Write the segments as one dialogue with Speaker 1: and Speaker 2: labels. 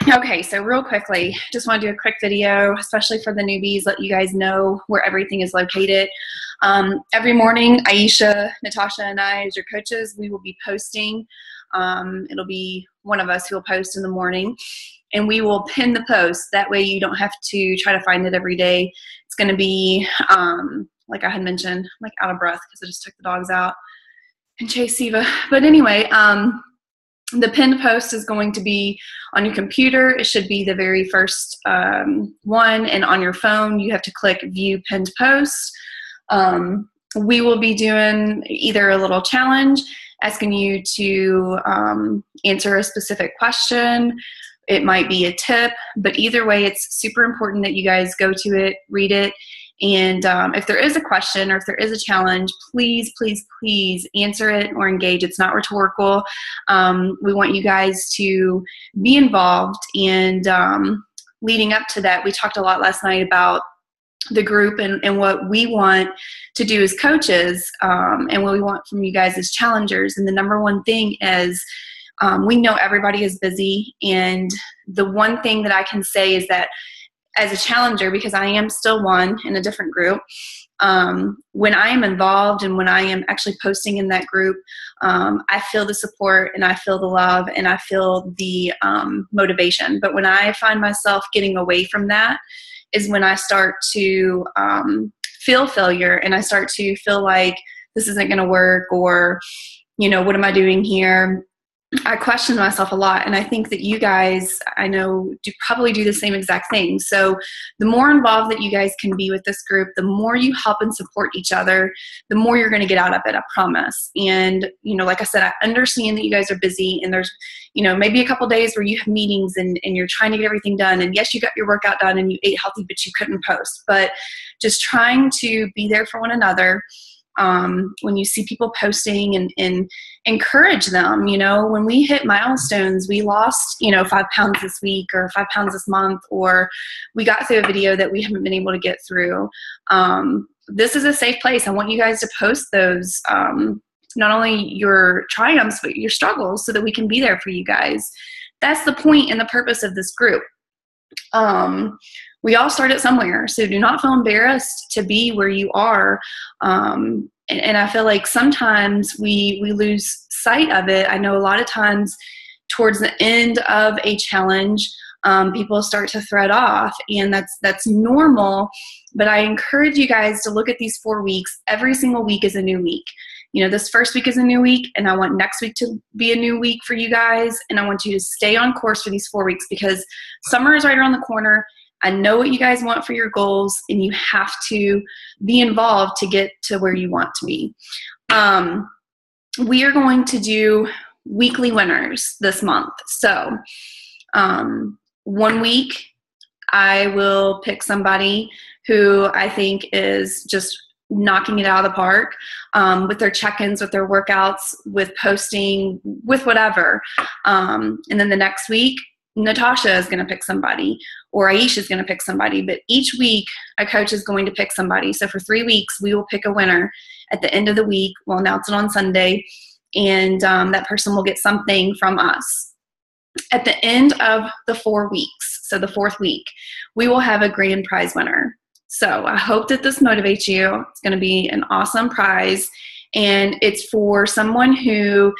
Speaker 1: Okay, so real quickly, just want to do a quick video, especially for the newbies, let you guys know where everything is located. Every morning, Aisha, Natasha, and I, as your coaches, we will be posting. It'll be one of us who will post in the morning, and we will pin the post. That way you don't have to try to find it every day. It's going to be, like I had mentioned, I'm like out of breath because I just took the dogs out and chased Siva. But anyway, the pinned post is going to be on your computer. It should be the very first one, and on your phone you have to click view pinned post. We will be doing either a little challenge asking you to answer a specific question. It might be a tip, but either way it's super important that you guys go to it, read it, and if there is a question or if there is a challenge, please, please, please answer it or engage. It's not rhetorical. We want you guys to be involved. And leading up to that, we talked a lot last night about the group and what we want to do as coaches, and what we want from you guys as challengers. And the number one thing is, we know everybody is busy. And the one thing that I can say is that as a challenger, because I am still one in a different group, when I am involved and when I am actually posting in that group, I feel the support and I feel the love and I feel the motivation. But when I find myself getting away from that is when I start to feel failure, and I start to feel like this isn't going to work, or, you know, what am I doing here? I question myself a lot, and I think that you guys, I know, probably do the same exact thing. So the more involved that you guys can be with this group, the more you help and support each other, the more you're going to get out of it, I promise. And, you know, like I said, I understand that you guys are busy, and there's, you know, maybe a couple days where you have meetings and you're trying to get everything done. And yes, you got your workout done and you ate healthy, but you couldn't post. But just trying to be there for one another. When you see people posting and encourage them, you know, when we hit milestones, we lost, you know, 5 pounds this week or 5 pounds this month, or we got through a video that we haven't been able to get through. This is a safe place. I want you guys to post those, not only your triumphs, but your struggles, so that we can be there for you guys. That's the point and the purpose of this group. We all start at somewhere, so do not feel embarrassed to be where you are. And I feel like sometimes we lose sight of it. I know a lot of times towards the end of a challenge, people start to thread off, and that's normal. But I encourage you guys to look at these 4 weeks. Every single week is a new week. You know, this first week is a new week, and I want next week to be a new week for you guys. And I want you to stay on course for these 4 weeks, because summer is right around the corner. I know what you guys want for your goals, and you have to be involved to get to where you want to be. We are going to do weekly winners this month. So 1 week, I will pick somebody who I think is just knocking it out of the park, with their check-ins, with their workouts, with posting, with whatever. And then the next week, Natasha is going to pick somebody, or Aisha is going to pick somebody. But each week, a coach is going to pick somebody. So for 3 weeks, we will pick a winner. At the end of the week, we'll announce it on Sunday, and that person will get something from us. At the end of the 4 weeks, so the 4th week, we will have a grand prize winner. So I hope that this motivates you. It's going to be an awesome prize, and it's for someone who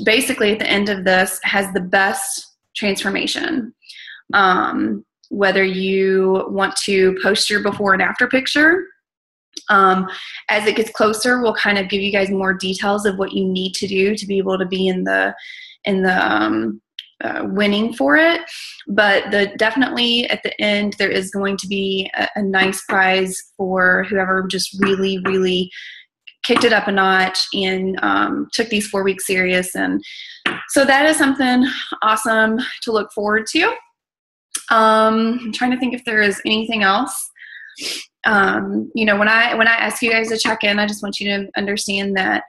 Speaker 1: basically at the end of this has the best transformation. Whether you want to post your before and after picture, as it gets closer, we'll kind of give you guys more details of what you need to do to be able to be in the winning for it. But definitely at the end, there is going to be a nice prize for whoever just really, really kicked it up a notch and took these 4 weeks serious. And so that is something awesome to look forward to. I'm trying to think if there is anything else. You know, when I ask you guys to check in, I just want you to understand that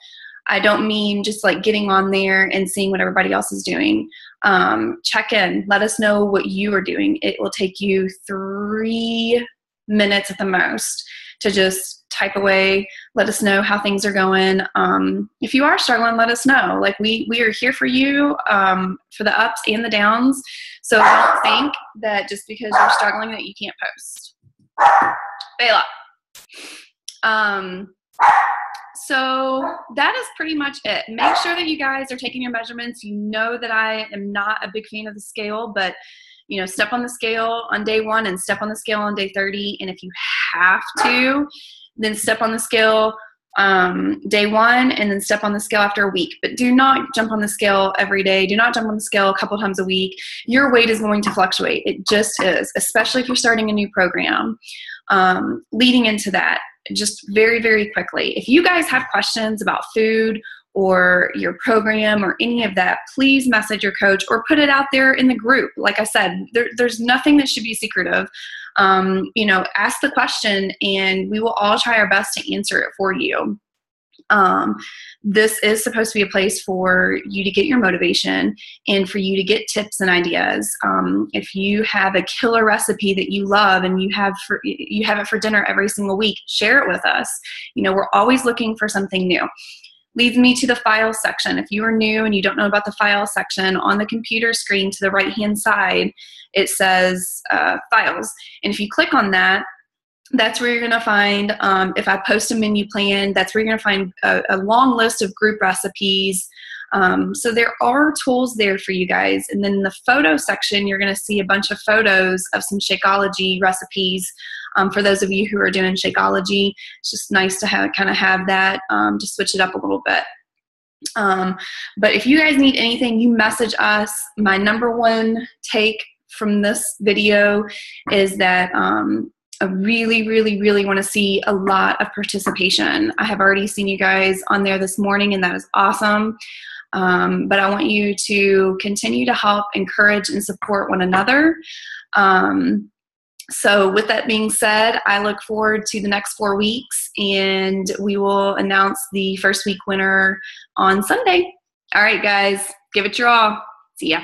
Speaker 1: I don't mean just like getting on there and seeing what everybody else is doing. Check in. Let us know what you are doing. It will take you 3 minutes at the most to just type away, let us know how things are going. If you are struggling, let us know. Like we are here for you, for the ups and the downs. So don't think that just because you're struggling that you can't post. Bela. So that is pretty much it. Make sure that you guys are taking your measurements. You know that I am not a big fan of the scale, but you know, step on the scale on day 1 and step on the scale on day 30. And if you have to, then step on the scale day 1 and then step on the scale after a week. But do not jump on the scale every day. Do not jump on the scale a couple times a week. Your weight is going to fluctuate. It just is, especially if you're starting a new program. Leading into that, just very, very quickly, if you guys have questions about food or your program or any of that, please message your coach or put it out there in the group. Like I said, there's nothing that should be secretive. You know, ask the question and we will all try our best to answer it for you. This is supposed to be a place for you to get your motivation and for you to get tips and ideas. If you have a killer recipe that you love and you have it for dinner every single week, share it with us. You know, we're always looking for something new. Leads me to the files section. If you are new and you don't know about the files section, on the computer screen to the right-hand side, it says files. And if you click on that, that's where you're going to find, if I post a menu plan, that's where you're going to find a long list of group recipes. So there are tools there for you guys. And then in the photo section, you're going to see a bunch of photos of some Shakeology recipes. For those of you who are doing Shakeology, it's just nice to kind of have that, to switch it up a little bit. But if you guys need anything, you message us. My number one take from this video is that I really, really, really want to see a lot of participation. I have already seen you guys on there this morning, and that is awesome. But I want you to continue to help encourage and support one another. So with that being said, I look forward to the next 4 weeks, and we will announce the first week winner on Sunday. All right, guys, give it your all. See ya.